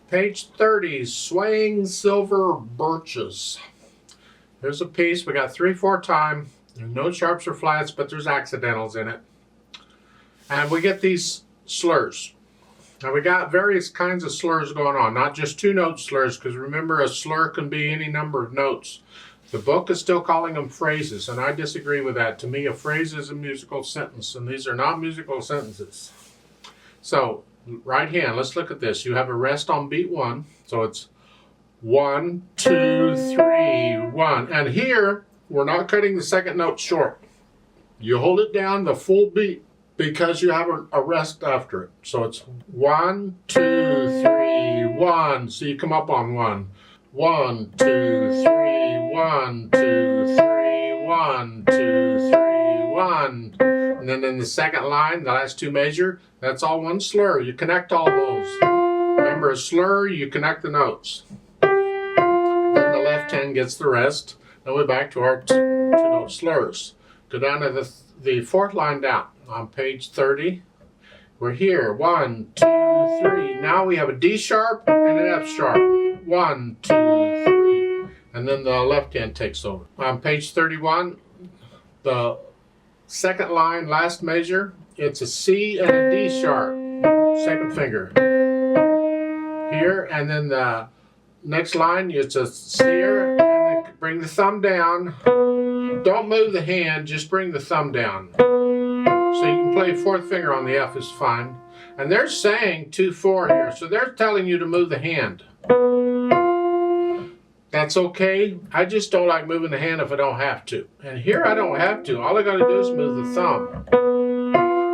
Page 30, Swaying Silver Birches. There's a piece. We got 3/4 time. There's no sharps or flats, but there's accidentals in it. And we get these slurs. Now we got various kinds of slurs going on, not just 2-note slurs, because remember, a slur can be any number of notes. The book is still calling them phrases, and I disagree with that. To me, a phrase is a musical sentence, and these are not musical sentences. So, right hand, let's look at this. You have a rest on beat 1, so it's 1, 2, 3, 1. And here, we're not cutting the second note short. You hold it down the full beat because you have a rest after it. So it's 1, 2, 3, 1. So you come up on 1. 1, 2, 3, 1, 2, 3, 1, 2, 3, 1. And then in the second line, the last 2 measure, that's all one slur. You connect all those. Remember, a slur, you connect the notes. Then the left hand gets the rest. Then we're back to our 2-note slurs. Go down to the 4th line down on page 30. We're here. 1, 2, 3. Now we have a D sharp and an F sharp. 1, 2, 3. And then the left hand takes over. On page 31, the second line, last measure, it's a C and a D sharp. Second finger. Here, and then the next line, it's a C here, and then bring the thumb down. Don't move the hand, just bring the thumb down. So you can play 4th finger on the F is fine. And they're saying 2, 4 here, so they're telling you to move the hand. That's okay. I just don't like moving the hand if I don't have to. And here I don't have to. All I got to do is move the thumb.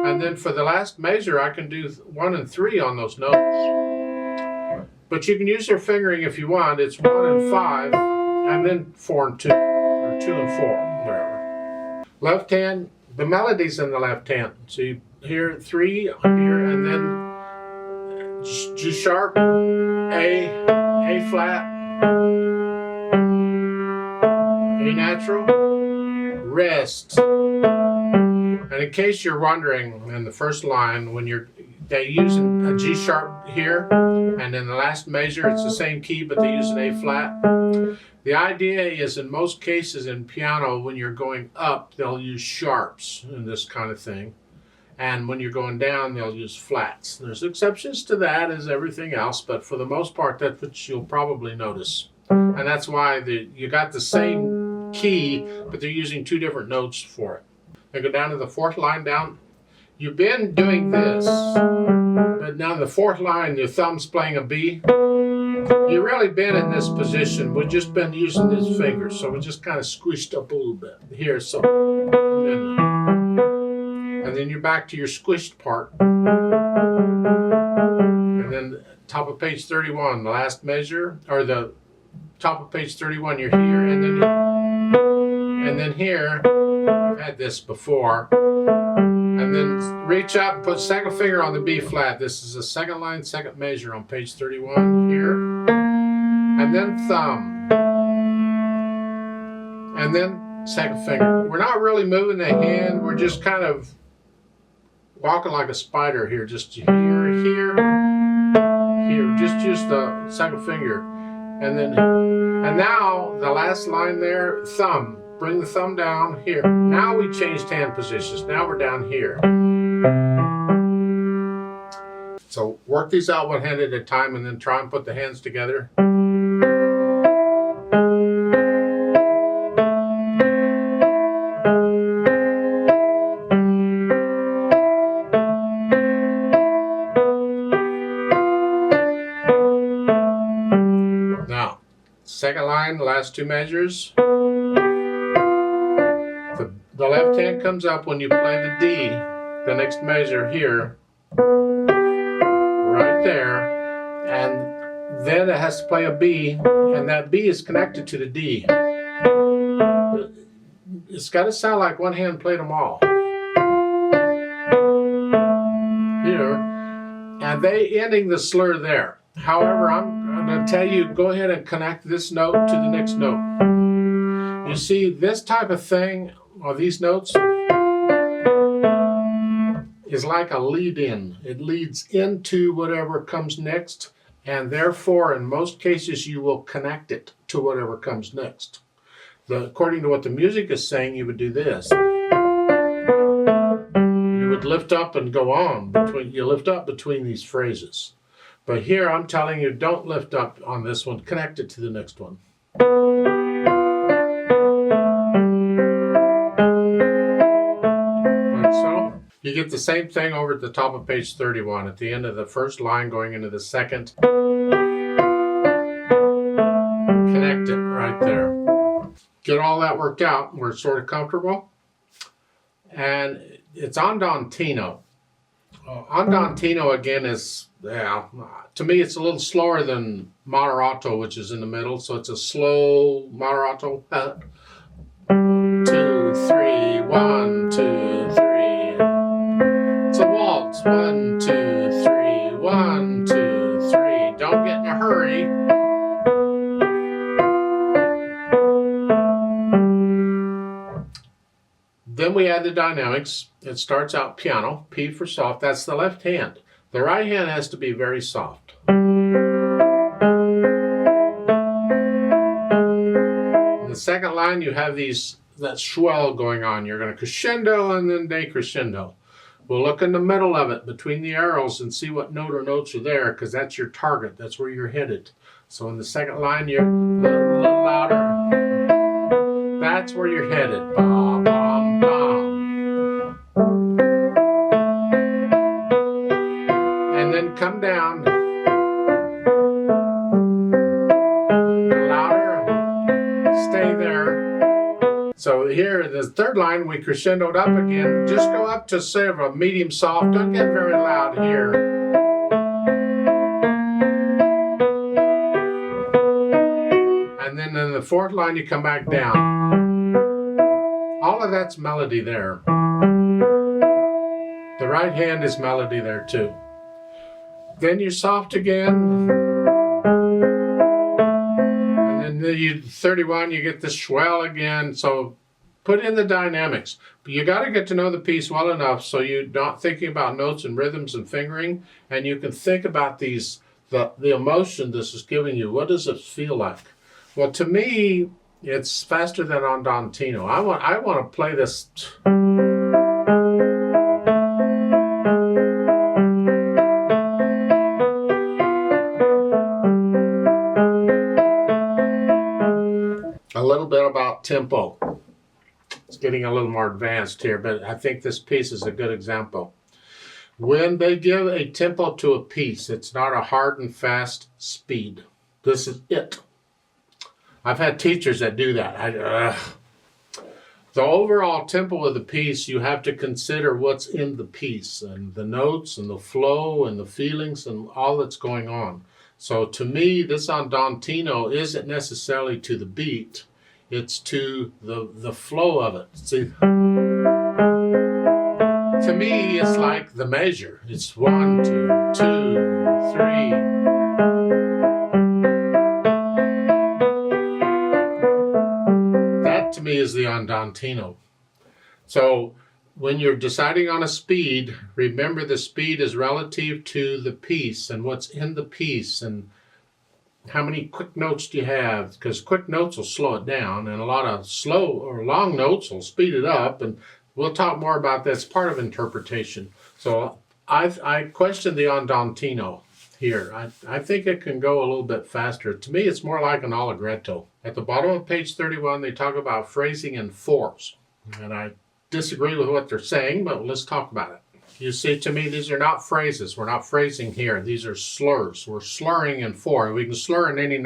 And then for the last measure, I can do 1 and 3 on those notes. But you can use your fingering if you want. It's 1 and 5, and then 4 and 2, or 2 and 4, whatever. Left hand, the melody's in the left hand. So you hear 3 here, and then G sharp, A flat, A natural, rest. And in case you're wondering, in the first line, when they use a G sharp here, and in the last measure it's the same key, but they use an A flat. The idea is, in most cases in piano, when you're going up, they'll use sharps in this kind of thing. And when you're going down, they'll use flats. There's exceptions to that as everything else, but for the most part, that's what you'll probably notice. And that's why you got the same key, but they're using 2 different notes for it. They go down to the 4th line down. You've been doing this, but now the 4th line, your thumb's playing a B. You've really been in this position. We've just been using these fingers, so we just kind of squished up a little bit here. So, and then you're back to your squished part. And then top of page 31, the last measure, or the top of page 31, you're here, and then here. I've had this before. And then reach up and put 2nd finger on the B flat. This is the 2nd line, 2nd measure on page 31 here. And then thumb. And then 2nd finger. We're not really moving the hand. We're just kind of walking like a spider here. Just here, here, here. Just use the 2nd finger. And now the last line there, thumb. Bring the thumb down here. Now we changed hand positions. Now we're down here. So work these out 1 hand at a time, and then try and put the hands together. Now, 2nd line, last 2 measures. The left hand comes up when you play the D, the next measure here, right there, and then it has to play a B, and that B is connected to the D. It's got to sound like one hand played them all. Here, and they ending the slur there. However, I'm going to tell you, go ahead and connect this note to the next note. You see, this type of thing, or these notes, is like a lead-in. It leads into whatever comes next, and therefore in most cases you will connect it to whatever comes next. According to what the music is saying, you would do this. You would lift up and go on you lift up between these phrases. But here I'm telling you, don't lift up on this one, connect it to the next one. Like so. You get the same thing over at the top of page 31, at the end of the first line going into the second. Connect it right there. Get all that worked out, we're sort of comfortable. And it's andantino. Andantino again is, to me it's a little slower than moderato, which is in the middle, so it's a slow moderato. 2, 3, 1, 2, 3. It's a waltz. 1, 2, 3, 1, 2, 3. Don't get in a hurry. Then we add the dynamics. It starts out piano, P for soft. That's the left hand. The right hand has to be very soft. In the second line, you have that swell going on. You're going to crescendo and then decrescendo. We'll look in the middle of it between the arrows and see what note or notes are there, because that's your target. That's where you're headed. So in the second line, you're a little louder. That's where you're headed. Bum, bum, bum. And then come down. Louder. Stay there. So here, the third line, we crescendoed up again. Just go up to say a medium soft. Don't get very loud here. And then in the fourth line, you come back down. All of that's melody there. The right hand is melody there too. Then you soft again. And then the 31, you get the swell again. So put in the dynamics. But you got to get to know the piece well enough so you're not thinking about notes and rhythms and fingering. And you can think about the emotion this is giving you. What does it feel like? Well, to me, it's faster than andantino. I want to play this. A little bit about tempo. It's getting a little more advanced here, but I think this piece is a good example. When they give a tempo to a piece, it's not a hard and fast speed. This is it. I've had teachers that do that. The overall tempo of the piece, you have to consider what's in the piece and the notes and the flow and the feelings and all that's going on. So to me, this andantino isn't necessarily to the beat. It's to the flow of it. See, to me, it's like the measure. It's 1, 2, 2, 3. To me is the andantino. So when you're deciding on a speed, remember the speed is relative to the piece and what's in the piece and how many quick notes do you have, because quick notes will slow it down and a lot of slow or long notes will speed it up, and we'll talk more about that. It's part of interpretation. So I question the andantino here. I think it can go a little bit faster. To me, it's more like an allegretto. At the bottom of page 31, they talk about phrasing in fours. And I disagree with what they're saying, but let's talk about it. You see, to me, these are not phrases. We're not phrasing here. These are slurs. We're slurring in four. We can slur in any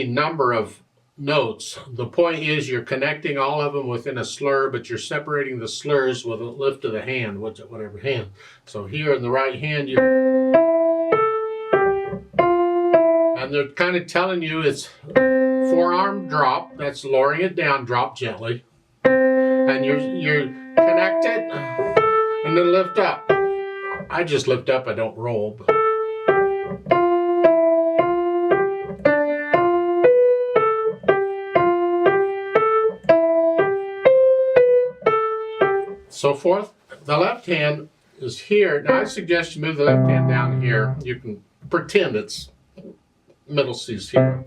number of notes. The point is you're connecting all of them within a slur, but you're separating the slurs with a lift of the hand, whatever hand. So here in the right hand, and they're kind of telling you it's forearm drop, that's lowering it down, drop gently. And you're connect it and then lift up. I just lift up, I don't roll. But. So forth. The left hand is here. Now I suggest you move the left hand down here. You can pretend it's middle C's here.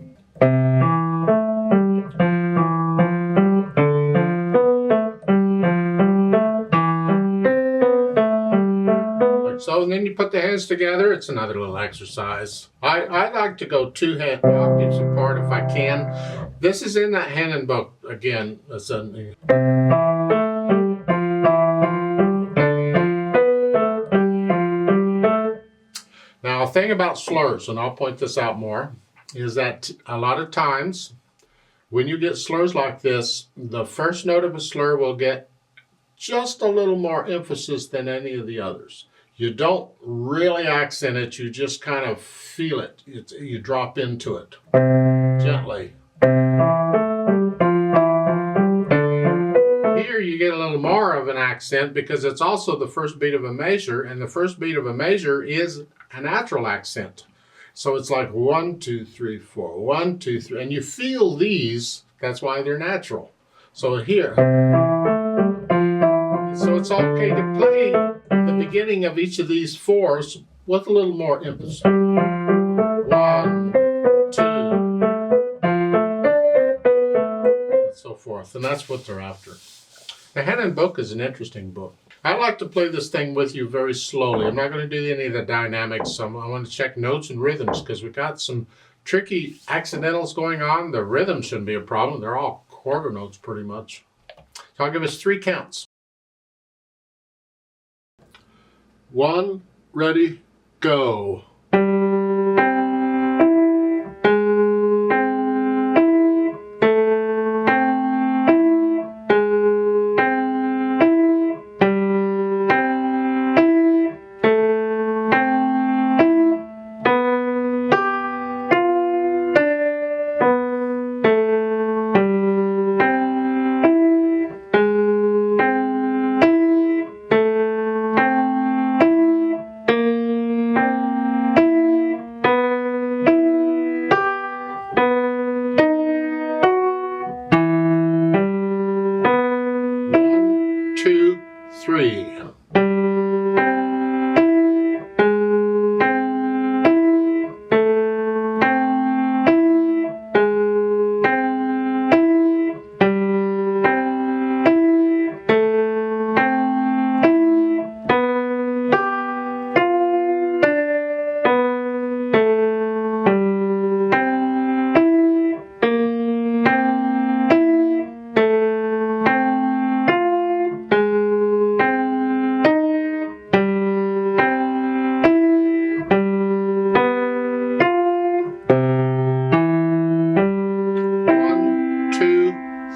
Like so, and then you put the hands together. It's another little exercise. I like to go 2 octaves apart if I can. This is in that Hanon book again. Now, a thing about slurs, and I'll point this out more, is that a lot of times when you get slurs like this, the first note of a slur will get just a little more emphasis than any of the others. You don't really accent it, you just kind of feel it. You drop into it gently. Here you get a little more of an accent because it's also the first beat of a measure, and the first beat of a measure is a natural accent. So it's like 1, 2, 3, 4, 1, 2, 3, and you feel these, that's why they're natural. So here, so it's okay to play the beginning of each of these 4s with a little more emphasis. 1, 2, and so forth, and that's what they're after. The Hanon book is an interesting book. I like to play this thing with you very slowly. I'm not going to do any of the dynamics. So I want to check notes and rhythms because we got some tricky accidentals going on. The rhythm shouldn't be a problem. They're all quarter notes pretty much. So I'll give us 3 counts. 1, ready, go.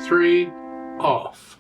Three, off.